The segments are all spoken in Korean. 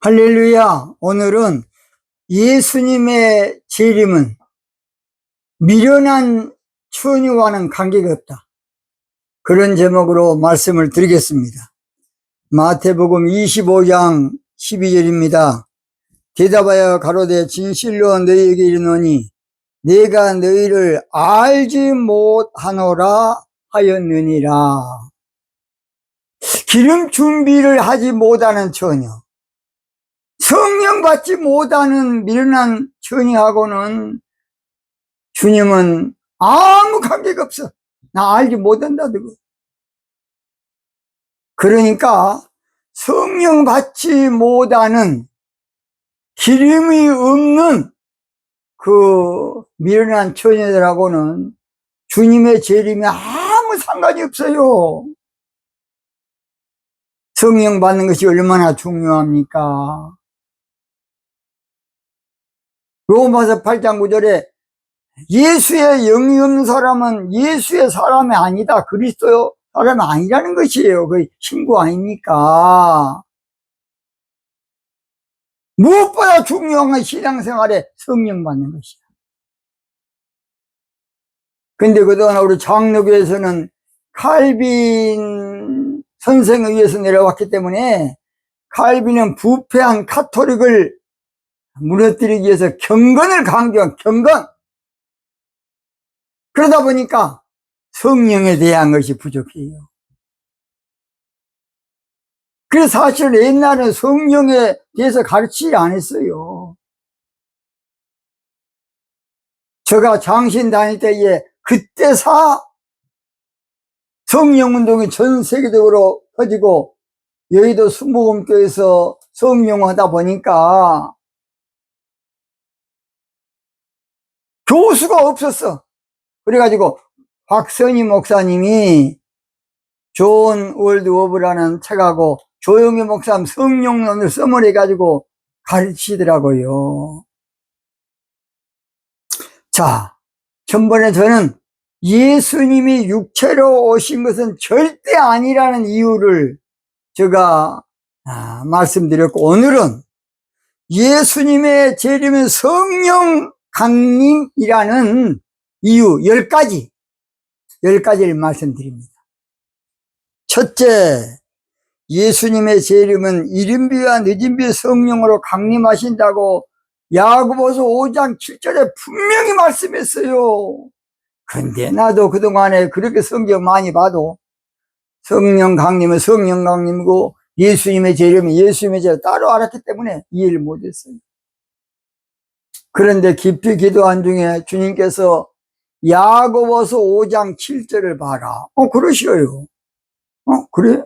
할렐루야. 오늘은 예수님의 재림은 미련한 처녀와는 관계가 없다. 그런 제목으로 말씀을 드리겠습니다. 마태복음 25장 12절입니다. 대답하여 가로되 진실로 너희에게 이르노니 내가 너희를 알지 못하노라 하였느니라. 기름 준비를 하지 못하는 처녀, 성령 받지 못하는 미련한 처녀하고는 주님은 아무 관계가 없어. 나 알지 못한다. 그러니까 성령 받지 못하는 기름이 없는 그 미련한 처녀들하고는 주님의 재림이 아무 상관이 없어요. 성령 받는 것이 얼마나 중요합니까? 로마서 8장 9절에 예수의 영이 없는 사람은 예수의 사람이 아니다. 그리스도의 사람이 아니라는 것이에요. 그 신구 아닙니까? 무엇보다 중요한 건 신앙생활에 성령 받는 것이야. 근데 그동안 우리 장로교에서는 칼빈 선생에 의해서 내려왔기 때문에 칼빈은 부패한 카톨릭을 무너뜨리기 위해서 경건을 강조한 경건. 그러다 보니까 성령에 대한 것이 부족해요. 그래서 사실 옛날에는 성령에 대해서 가르치지 않았어요. 제가 장신 다닐 때에 그때사 성령운동이 전 세계적으로 퍼지고 여의도 순복음교에서 성령하다 보니까 교수가 없었어. 그래가지고 박선희 목사님이 존 월드 오브라는 책하고 조영희 목사님 성령론을 써머려가지고 가르치더라고요. 자, 전번에 저는 예수님이 육체로 오신 것은 절대 아니라는 이유를 제가 말씀드렸고, 오늘은 예수님의 재림은 성령 강림이라는 이유 10가지를 말씀드립니다. 첫째, 예수님의 재림은 이른비와 늦은비 성령으로 강림하신다고 야고보서 5장 7절에 분명히 말씀했어요. 근데 나도 그동안에 그렇게 성경 많이 봐도 성령 강림은 성령 강림이고 예수님의 재림은 예수님의 재림 따로 알았기 때문에 이해를 못했어요. 그런데 깊이 기도한 중에 주님께서 야고보서 5장 7절을 봐라. 그러시어요. 그래?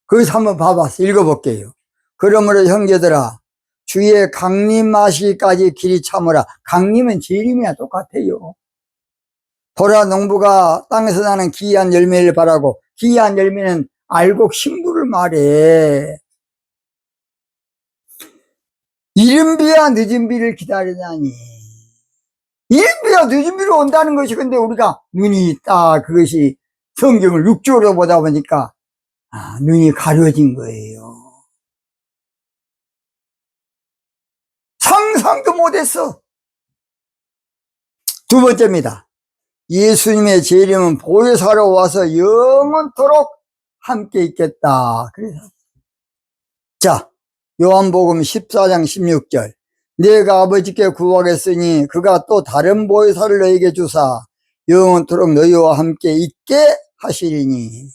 거기서 한번 봐봤어. 읽어볼게요. 그러므로 형제들아, 주의 강림하시기까지 길이 참으라. 강림은 재림이나 똑같아요. 보라, 농부가 땅에서 나는 기이한 열매를 바라고, 기이한 열매는 알곡 신부를 말해. 이른 비와 늦은 비를 기다리다니. 이른 비와 늦은 비로 온다는 것이, 근데 우리가 눈이 딱 그것이 성경을 육조로 보다 보니까 눈이 가려진 거예요. 상상도 못했어. 두 번째입니다. 예수님의 재림은 보혜사로 와서 영원토록 함께 있겠다. 그래서 자, 요한복음 14장 16절. 내가 아버지께 구하겠으니 그가 또 다른 보혜사를 너에게 주사 영원토록 너희와 함께 있게 하시리니.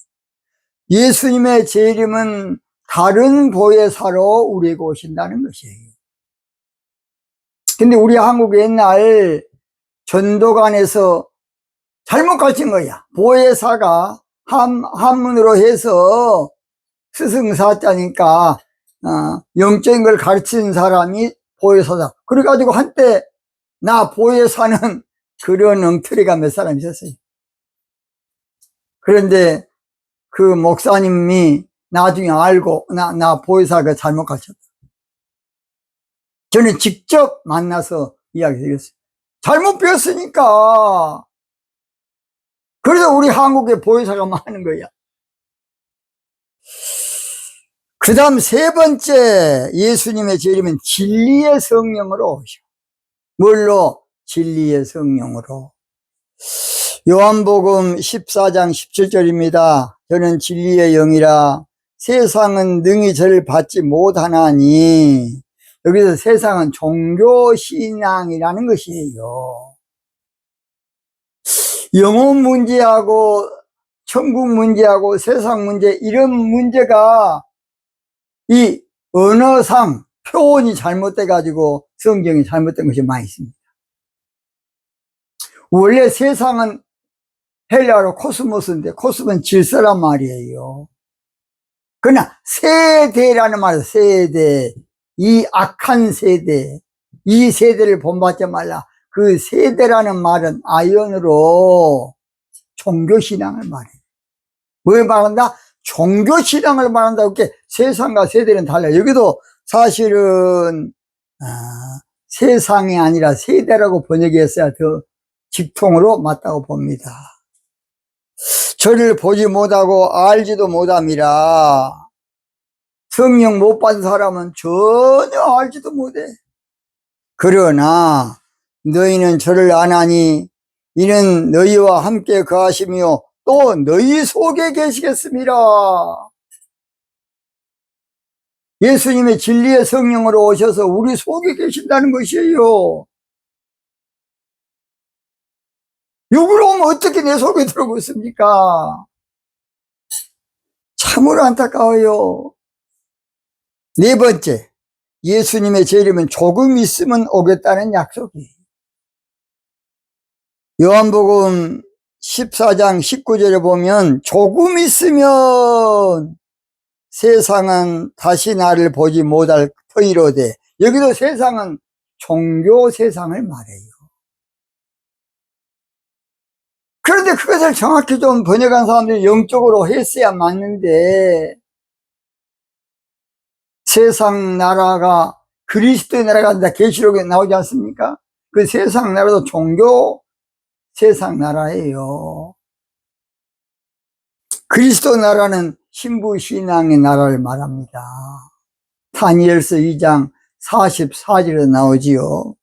예수님의 재림은 다른 보혜사로 우리에게 오신다는 것이에요. 근데 우리 한국 옛날 전도관에서 잘못 가르친 거야. 보혜사가 한문으로 해서 스승사자니까 영적인 걸 가르치는 사람이 보혜사다. 그래가지고 한때 나 보혜사는 그런 엉터리가 몇 사람 있었어요. 그런데 그 목사님이 나중에 알고 나 보혜사가 잘못 가르쳤다. 저는 직접 만나서 이야기 드렸어요. 잘못 배웠으니까. 그래서 우리 한국에 보혜사가 많은 거야. 그 다음 세 번째 예수님의 재림은 진리의 성령으로 오셔. 뭘로? 진리의 성령으로. 요한복음 14장 17절입니다. 저는 진리의 영이라 세상은 능히 저를 받지 못하나니. 여기서 세상은 종교신앙이라는 것이에요. 영혼 문제하고 천국 문제하고 세상 문제, 이런 문제가 이 언어상 표현이 잘못돼 가지고 성경이 잘못된 것이 많이 있습니다. 원래 세상은 헬라어로 코스모스인데 코스모스는 질서란 말이에요. 그러나 세대라는 말은 세대, 이 악한 세대, 이 세대를 본받지 말라. 그 세대라는 말은 아이언으로 종교신앙을 말해요. 뭘 말한다? 종교신앙을 말한다. 이렇게 세상과 세대는 달라요. 여기도 사실은 세상이 아니라 세대라고 번역했어야 더 직통으로 맞다고 봅니다. 저를 보지 못하고 알지도 못함이라. 성령 못 받은 사람은 전혀 알지도 못해. 그러나 너희는 저를 아나니 이는 너희와 함께 거하시며 또 너희 속에 계시겠습니다. 예수님의 진리의 성령으로 오셔서 우리 속에 계신다는 것이에요. 육으로 오면 어떻게 내 속에 들어오겠습니까? 참으로 안타까워요. 네 번째, 예수님의 재림은 조금 있으면 오겠다는 약속이에요. 요한복음 14장 19절에 보면 조금 있으면 세상은 다시 나를 보지 못할 터이로되, 여기도 세상은 종교 세상을 말해요. 그런데 그것을 정확히 좀 번역한 사람들이 영적으로 했어야 맞는데, 세상 나라가 그리스도의 나라가 아니라 계시록에 나오지 않습니까? 그 세상 나라도 종교 세상 나라예요. 그리스도 나라는 신부 신앙의 나라를 말합니다. 다니엘서 2장 44절에 나오지요.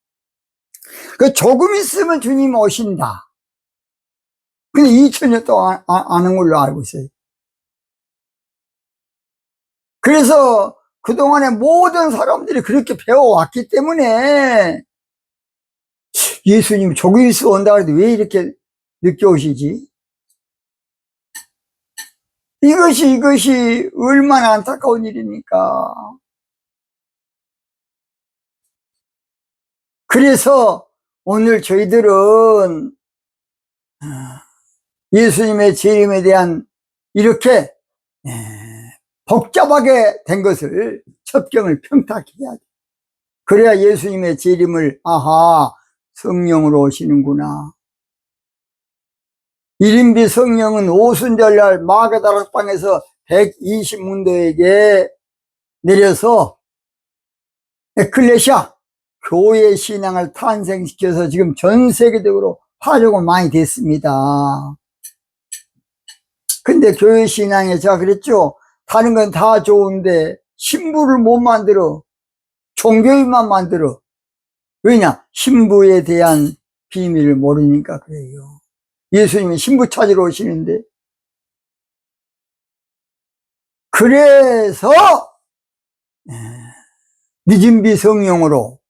그 조금 있으면 주님 오신다. 근데 2000년 동안 아는 걸로 알고 있어요. 그래서 그동안에 모든 사람들이 그렇게 배워왔기 때문에 예수님이 조금 있으면 온다 그래도 왜 이렇게 늦게 오시지? 이것이 얼마나 안타까운 일입니까? 그래서 오늘 저희들은 예수님의 재림에 대한 이렇게 복잡하게 된 것을 첩경을 평탁해야 돼. 그래야 예수님의 재림을 성령으로 오시는구나. 일인비 성령은 오순절날 마가다락방에서 120문도에게 내려서 에클레시아 교회 신앙을 탄생시켜서 지금 전 세계적으로 파종은 많이 됐습니다. 근데 교회 신앙에 제가 그랬죠. 다른 건 다 좋은데 신부를 못 만들어. 종교인만 만들어. 왜냐? 신부에 대한 비밀을 모르니까 그래요. 예수님이 신부 찾으러 오시는데. 그래서 늦은비 성령으로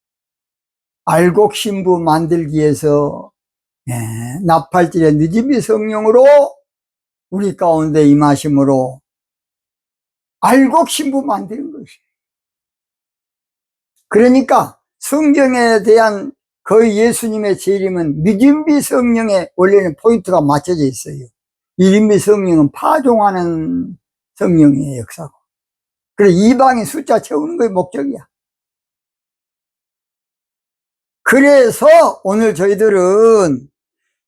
알곡 신부 만들기 위해서 나팔절에 늦은비 성령으로 우리 가운데 임하심으로 알곡 신부 만드는 것이에요. 그러니까 성경에 대한 거의 예수님의 재림은 늦은비 성령에 원래는 포인트가 맞춰져 있어요. 일인비 성령은 파종하는 성령이에요, 역사고. 그래서 이방인 숫자 채우는 게 목적이야. 그래서 오늘 저희들은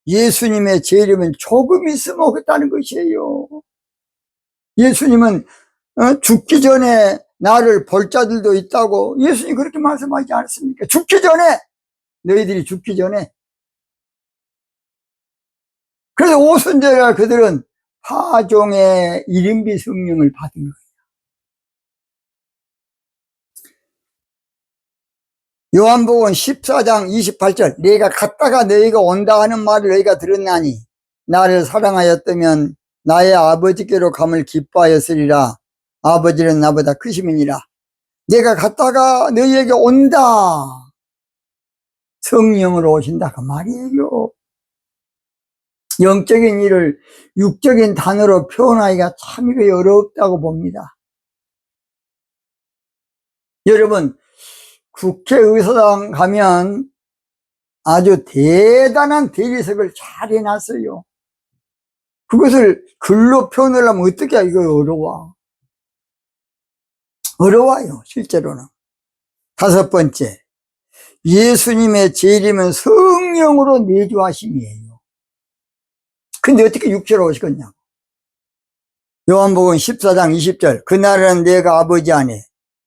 예수님의 재림은 조금 있으면 오겠다는 것이에요. 예수님은 죽기 전에 나를 볼 자들도 있다고 예수님이 그렇게 말씀하지 않았습니까? 죽기 전에, 너희들이 죽기 전에. 그래서 오순절날 그들은 파종의 일인비 성령을 받은 거예요. 요한복음 14장 28절 내가 갔다가 너희가 온다 하는 말을 너희가 들었나니 나를 사랑하였다면 나의 아버지께로 감을 기뻐하였으리라. 아버지는 나보다 크심이니라. 내가 갔다가 너희에게 온다. 성령으로 오신다 그 말이에요. 영적인 일을 육적인 단어로 표현하기가 참 이거 어렵다고 봅니다. 여러분, 국회의사당 가면 아주 대단한 대리석을 잘 해놨어요. 그것을 글로 표현을 하면 어떻게 이거 어려워요, 실제로는. 다섯 번째, 예수님의 재림은 성령으로 내주하심이에요. 근데 어떻게 육체로 오시겠냐고. 요한복음 14장 20절 그날은 내가 아버지 안에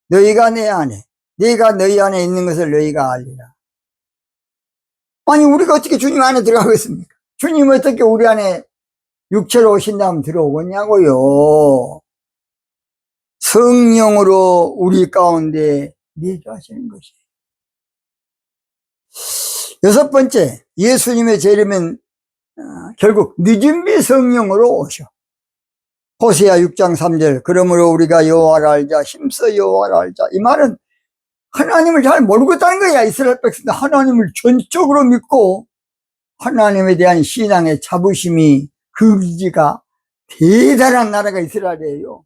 너희가 내 안에 내가 너희 안에 있는 것을 너희가 알리라. 아니 우리가 어떻게 주님 안에 들어가겠습니까? 주님 어떻게 우리 안에 육체로 오신다면 들어오겠냐고요. 성령으로 우리 가운데 내주하시는 것이에요. 여섯 번째, 예수님의 재림은 결국 늦은비 성령으로 오셔. 호세아 6장 3절 그러므로 우리가 여호와를 알자 힘써 여호와를 알자. 이 말은 하나님을 잘 모르고 있다는 거야. 이스라엘 백성들 하나님을 전적으로 믿고 하나님에 대한 신앙의 자부심이 의지가 대단한 나라가 이스라엘이에요.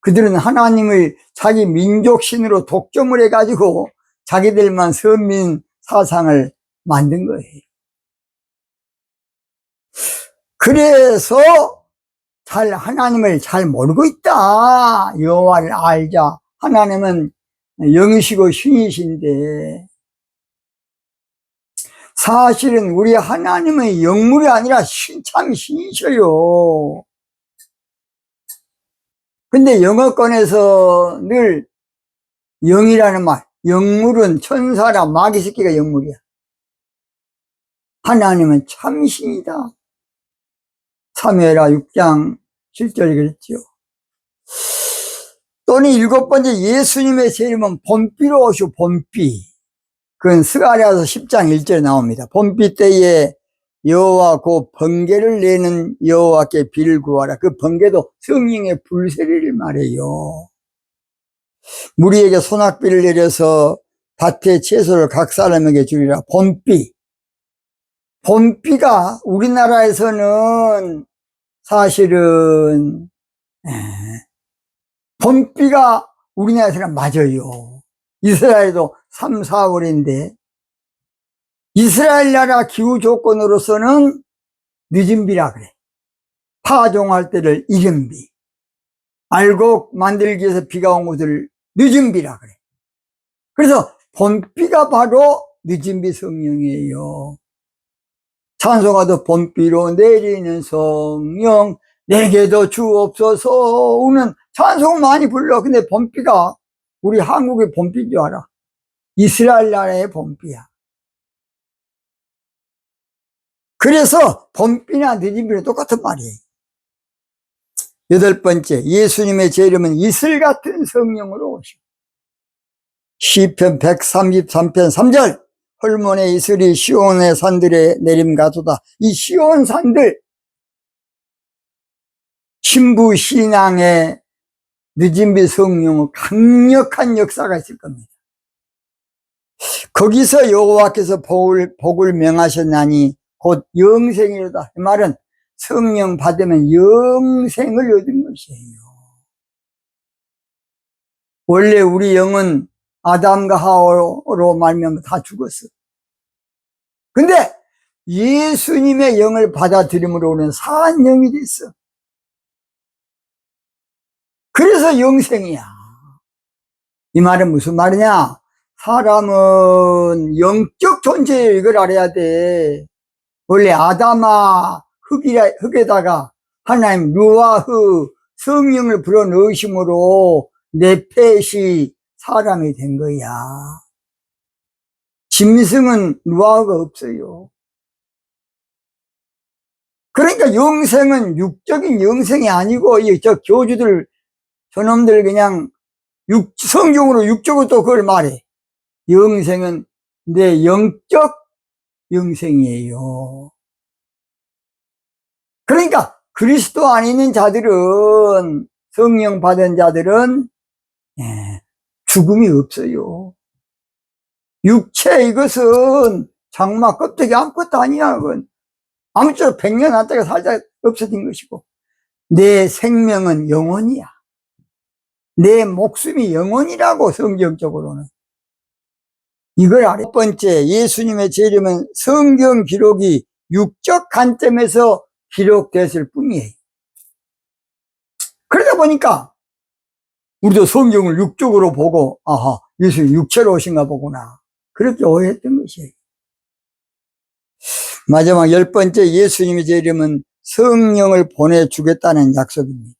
그들은 하나님을 자기 민족신으로 독점을 해가지고 자기들만 선민 사상을 만든 거예요. 그래서 하나님을 잘 모르고 있다. 여호와를 알자. 하나님은 영이시고 신이신데 사실은 우리 하나님의 영물이 아니라 참 신이셔요. 근데 영어권에서 늘 영이라는 말, 영물은 천사라 마귀 새끼가 영물이야. 하나님은 참 신이다. 사무엘하 6장 7절이 그랬죠. 또는 일곱 번째, 예수님의 재림은 봄비로 오시오. 봄비. 그건 스가랴서 10장 1절에 나옵니다. 봄비 때에 여호와 그 번개를 내는 여호와께 비를 구하라. 그 번개도 성령의 불세례를 말해요. 무리에게 소낙비를 내려서 밭의 채소를 각 사람에게 주리라. 봄비. 봄비가 우리나라에서는 사실은 봄비가 우리나라에서는 맞아요. 이스라엘도 3, 4월인데 이스라엘 나라 기후 조건으로서는 늦은 비라 그래. 파종할 때를 이른 비, 알곡 만들기 위해서 비가 온 것을 늦은 비라 그래. 그래서 봄비가 바로 늦은 비 성령이에요. 찬송가도 봄비로 내리는 성령 내게도 주옵소서 우는 찬송 많이 불러. 근데 봄비가 우리 한국의 봄비인 줄 알아. 이스라엘 나라의 봄비야. 그래서 봄비나 늦은 비는 똑같은 말이에요. 여덟 번째, 예수님의 재림은 이슬 같은 성령으로 오시고 시편 133편 3절 헐몬의 이슬이 시온의 산들에 내림가도다. 이 시온 산들 신부 신앙의 늦은비 성령의 강력한 역사가 있을 겁니다. 거기서 여호와께서 복을 명하셨나니 곧 영생이로다. 이 말은 성령 받으면 영생을 얻은 것이에요. 원래 우리 영은 아담과 하와로 말미암아 다 죽었어. 근데 예수님의 영을 받아들임으로 우리는 산 영이 됐어. 그래서 영생이야. 이 말은 무슨 말이냐? 사람은 영적 존재예요. 이걸 알아야 돼. 원래 아담아 흙에다가 하나님 루아흐 성령을 불어넣으심으로 네펫이 사람이 된 거야. 짐승은 루아흐가 없어요. 그러니까 영생은 육적인 영생이 아니고 저 교주들 저놈들 그냥 성경으로 육적으로 또 그걸 말해. 영생은 내 영적 영생이에요. 그러니까 그리스도 안에 있는 자들은, 성령 받은 자들은 죽음이 없어요. 육체 이것은 장마 껍데기 아무것도 아니야. 그건 아무쪼록 100년 안다가 살다 없어진 것이고, 내 생명은 영원이야. 내 목숨이 영원이라고, 성경적으로는. 이걸 알아. 첫 번째, 예수님의 재림은 성경 기록이 육적 관점에서 기록됐을 뿐이에요. 그러다 보니까 우리도 성경을 육적으로 보고, 아하, 예수님 육체로 오신가 보구나, 그렇게 오해했던 것이에요. 마지막 10번째, 예수님의 재림은 성령을 보내주겠다는 약속입니다.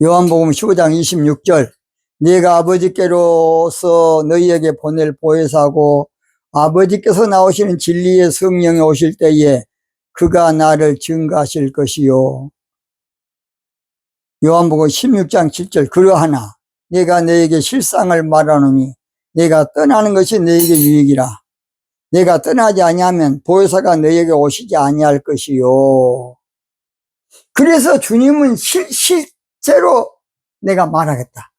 요한복음 15장 26절, 내가 아버지께로서 너희에게 보낼 보혜사고 아버지께서 나오시는 진리의 성령이 오실 때에 그가 나를 증거하실 것이요. 요한복음 16장 7절, 그러하나 내가 너에게 실상을 말하노니 내가 떠나는 것이 너에게 유익이라. 내가 떠나지 아니하면 보혜사가 너에게 오시지 아니할 것이요. 그래서 주님은 실제로 내가 말하겠다.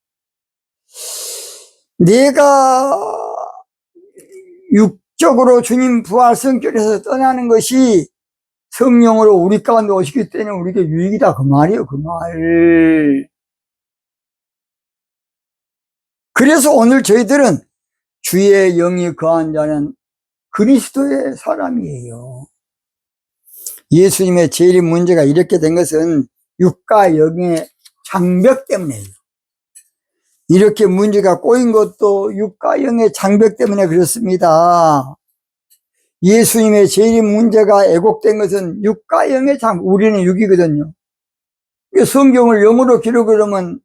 내가 육적으로 주님 부활 성결에서 떠나는 것이 성령으로 우리 가운데 오시기 때문에 우리에게 유익이다, 그 말이에요, 그 말. 그래서 오늘 저희들은 주의 영이 거한 자는 그리스도의 사람이에요. 예수님의 재림 문제가 이렇게 된 것은 육과 영의 장벽 때문이에요. 이렇게 문제가 꼬인 것도 육과 영의 장벽 때문에 그렇습니다. 예수님의 재림 문제가 애곡된 것은 육과 영의 장벽, 우리는 육이거든요. 성경을 영으로 기록을 하면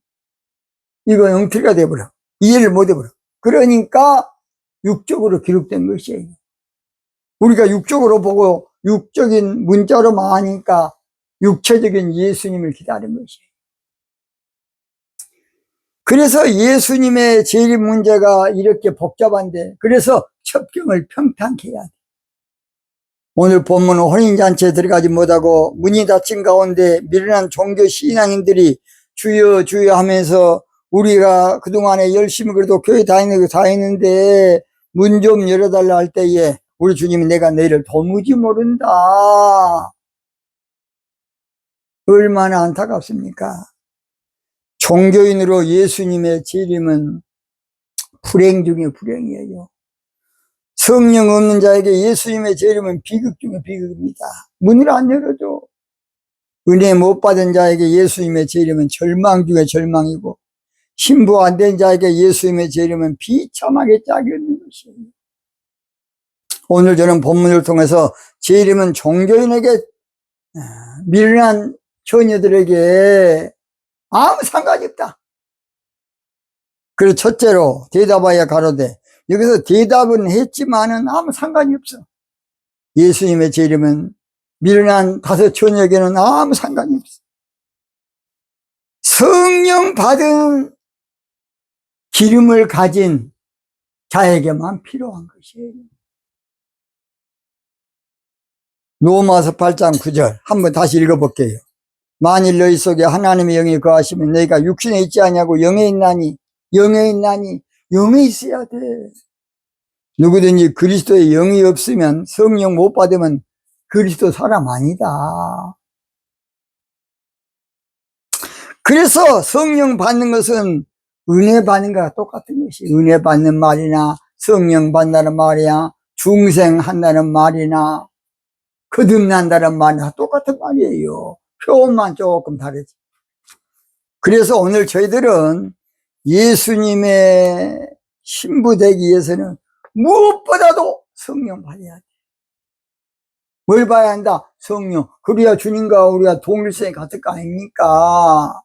이거 영필가 돼버려. 이해를 못 해버려. 그러니까 육적으로 기록된 것이에요. 우리가 육적으로 보고 육적인 문자로만 하니까 육체적인 예수님을 기다린 것이에요. 그래서 예수님의 재림 문제가 이렇게 복잡한데, 그래서 첩경을 평탄케 해야 돼. 오늘 본문은 혼인잔치에 들어가지 못하고 문이 닫힌 가운데 미련한 종교 신앙인들이 주여 주여 하면서, 우리가 그동안에 열심히 그래도 교회 다니는데 문 좀 열어달라 할 때에 우리 주님이 내가 너희를 도무지 모른다. 얼마나 안타깝습니까? 종교인으로 예수님의 재림은 불행 중에 불행이에요. 성령 없는 자에게 예수님의 재림은 비극 중에 비극입니다. 문을 안 열어줘. 은혜 못 받은 자에게 예수님의 재림은 절망 중에 절망이고, 신부 안 된 자에게 예수님의 재림은 비참하게 짝이 없는 것이에요. 오늘 저는 본문을 통해서 재림은 종교인에게, 미련한 처녀들에게 아무 상관이 없다. 그래서 첫째로 대답하여 가로되, 여기서 대답은 했지만은 아무 상관이 없어. 예수님의 재림은 미련한 다섯 처녀에게는 아무 상관이 없어. 성령 받은 기름을 가진 자에게만 필요한 것이에요. 로마서 8장 9절 한번 다시 읽어볼게요. 만일 너희 속에 하나님의 영이 거하시면 너희가 육신에 있지 아니하고 영에 있나니, 영에 있나니, 영에 있어야 돼. 누구든지 그리스도의 영이 없으면, 성령 못 받으면 그리스도 사람 아니다. 그래서 성령 받는 것은 은혜 받는 거랑 똑같은 것이, 은혜 받는 말이나 성령 받는다는 말이야, 중생한다는 말이나 거듭난다는 말이나 똑같은 말이에요. 표현만 조금 다르지. 그래서 오늘 저희들은 예수님의 신부 되기 위해서는 무엇보다도 성령 받아야 돼. 뭘 봐야 한다? 성령. 그래야 주님과 우리가 동일성이 같을 거 아닙니까?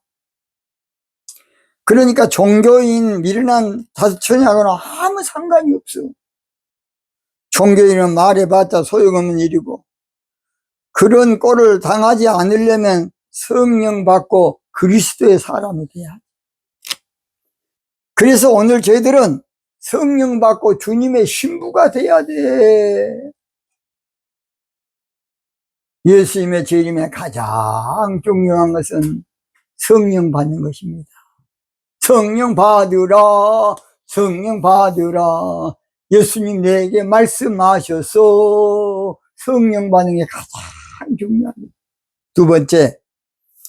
그러니까 종교인 미련한 다섯 처녀하고는 아무 상관이 없어. 종교인은 말해봤자 소용없는 일이고, 그런 꼴을 당하지 않으려면 성령 받고 그리스도의 사람이 돼야 돼. 그래서 오늘 저희들은 성령 받고 주님의 신부가 돼야 돼. 예수님의 재림에 가장 중요한 것은 성령 받는 것입니다. 성령 받으라, 성령 받으라. 예수님 내게 말씀하셔서 성령 받는 게 가장 중요합니다. 두 번째,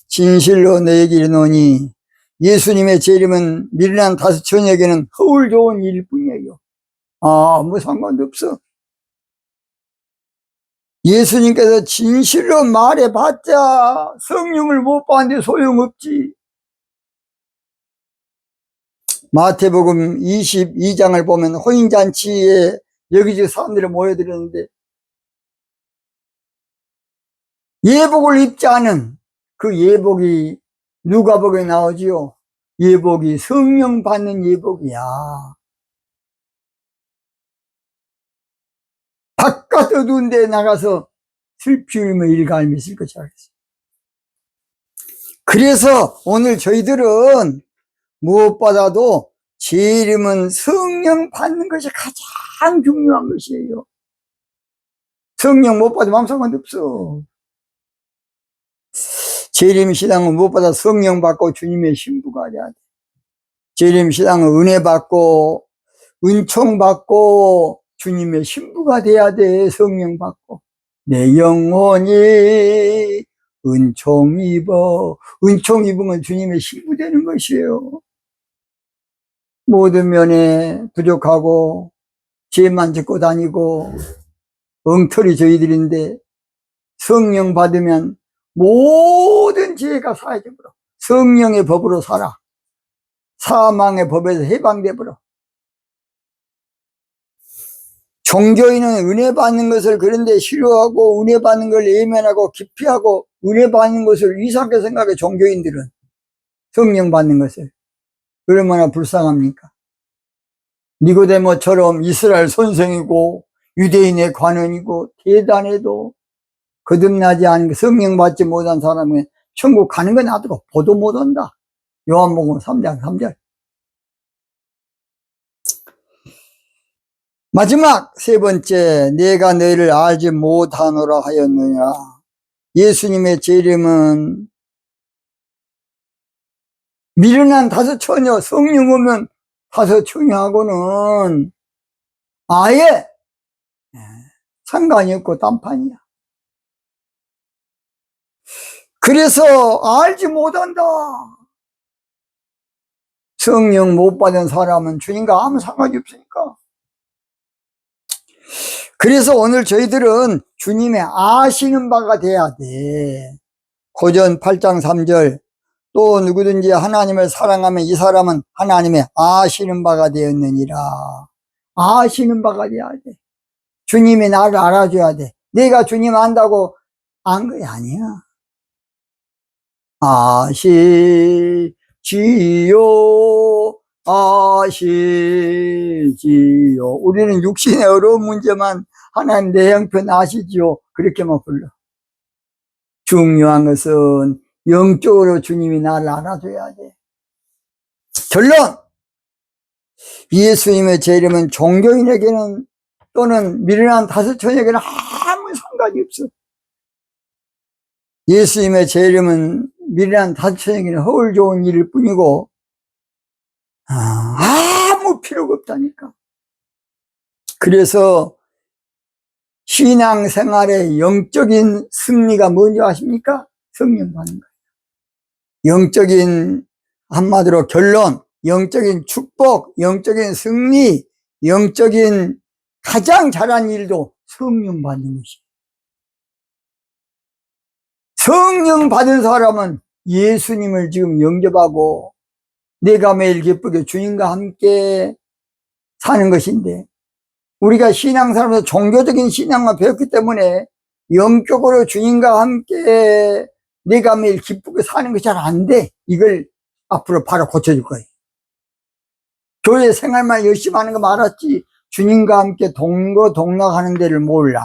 진실로 너에게 이르노니 예수님의 재림은 미련한 다섯 처녀에게는 허울 좋은 일일 뿐이에요. 아무 상관도 없어. 예수님께서 진실로 말해봤자 성령을 못 받는데 소용없지. 마태복음 22장을 보면 혼인잔치에 여기저기 사람들이 모여들었는데 예복을 입지 않은 그 예복이 누가복음에 나오지요. 예복이 성령 받는 예복이야. 바깥 어두운 데 나가서 슬피 울며 일갈미 있을 것이라 그랬어요. 그래서 오늘 저희들은 무엇보다도 재림은 성령 받는 것이 가장 중요한 것이에요. 성령 못 받으면 아무 상관없어. 재림신앙은 무엇보다 성령 받고 주님의 신부가 돼야 돼. 재림신앙은 은혜 받고 은총 받고 주님의 신부가 돼야 돼. 성령 받고 내 영혼이 은총 입어. 은총 입으면 주님의 신부 되는 것이에요. 모든 면에 부족하고 죄만 짓고 다니고 엉터리 저희들인데 성령 받으면 모든 죄가 사해져버려. 성령의 법으로 살아. 사망의 법에서 해방되버려. 종교인은 은혜 받는 것을 그런데 싫어하고 은혜 받는 걸 예면하고 기피하고 은혜 받는 것을 이상하게 생각해. 종교인들은 성령 받는 것을 얼마나 불쌍합니까? 니고데모처럼 이스라엘 선생이고 유대인의 관원이고 대단해도 거듭나지 않은 성령 받지 못한 사람은 천국 가는 건 놔두고 보도 못한다. 요한복음 3장 3절. 마지막 세 번째, 내가 너희를 알지 못하노라 하였느니라. 예수님의 재림은 미련한 다섯 처녀, 성령 오면 다섯 처녀하고는 아예 상관이 없고 딴판이야. 그래서 알지 못한다. 성령 못 받은 사람은 주님과 아무 상관이 없으니까. 그래서 오늘 저희들은 주님의 아시는 바가 돼야 돼. 고전 8장 3절. 또 누구든지 하나님을 사랑하면 이 사람은 하나님의 아시는 바가 되었느니라. 아시는 바가 돼야 돼. 주님이 나를 알아줘야 돼. 내가 주님 안다고 안 거야, 아니야. 아시지요, 아시지요. 우리는 육신의 어려운 문제만 하나님 내 형편 아시지요, 그렇게만 불러. 중요한 것은 영적으로 주님이 나를 알아줘야 돼. 결론! 예수님의 재림은 종교인에게는 또는 미련한 다섯 처녀에게는 아무 상관이 없어. 예수님의 재림은 미련한 다섯 처녀에게는 허울 좋은 일일 뿐이고 아무 필요가 없다니까. 그래서 신앙생활의 영적인 승리가 뭔지 아십니까? 성령 받는 거예요. 영적인, 한마디로 결론, 영적인 축복, 영적인 승리, 영적인 가장 잘한 일도 성령 받는 것이에요. 성령 받은 사람은 예수님을 지금 영접하고 내가 매일 기쁘게 주님과 함께 사는 것인데, 우리가 신앙생활에서 종교적인 신앙만 배웠기 때문에 영적으로 주님과 함께 내가 매일 기쁘게 사는 것이 잘 안 돼. 이걸 앞으로 바로 고쳐줄 거예요. 교회 생활만 열심히 하는 거 말았지 주님과 함께 동거동락하는 데를 몰라.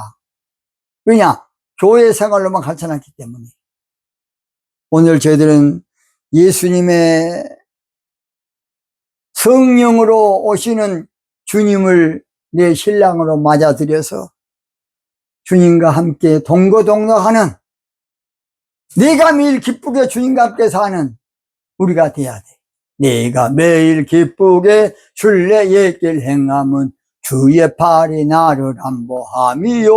왜냐? 교회 생활로만 가르쳐놨기 때문에. 오늘 저희들은 예수님의 성령으로 오시는 주님을 내 신랑으로 맞아들여서 주님과 함께 동거동락하는, 내가 매일 기쁘게 주님과 함께 사는 우리가 돼야 돼. 내가 매일 기쁘게 순례의 길 행함은 주의 팔이 나를 안보함이요.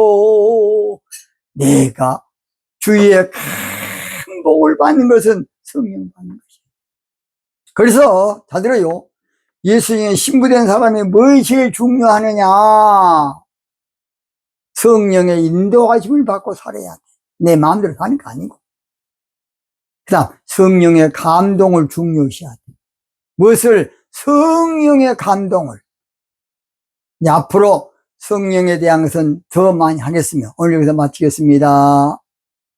내가 주의 큰 복을 받는 것은 성령 받는 것이에요. 그래서 다 들어요. 예수님의 신부된 사람이 무엇이 제일 중요하느냐? 성령의 인도하심을 받고 살아야 돼. 내 마음대로 사는 거 아니고. 그 다음 성령의 감동을 중요시해야 돼. 무엇을? 성령의 감동을. 앞으로 성령에 대한 것은 더 많이 하겠으며 오늘 여기서 마치겠습니다.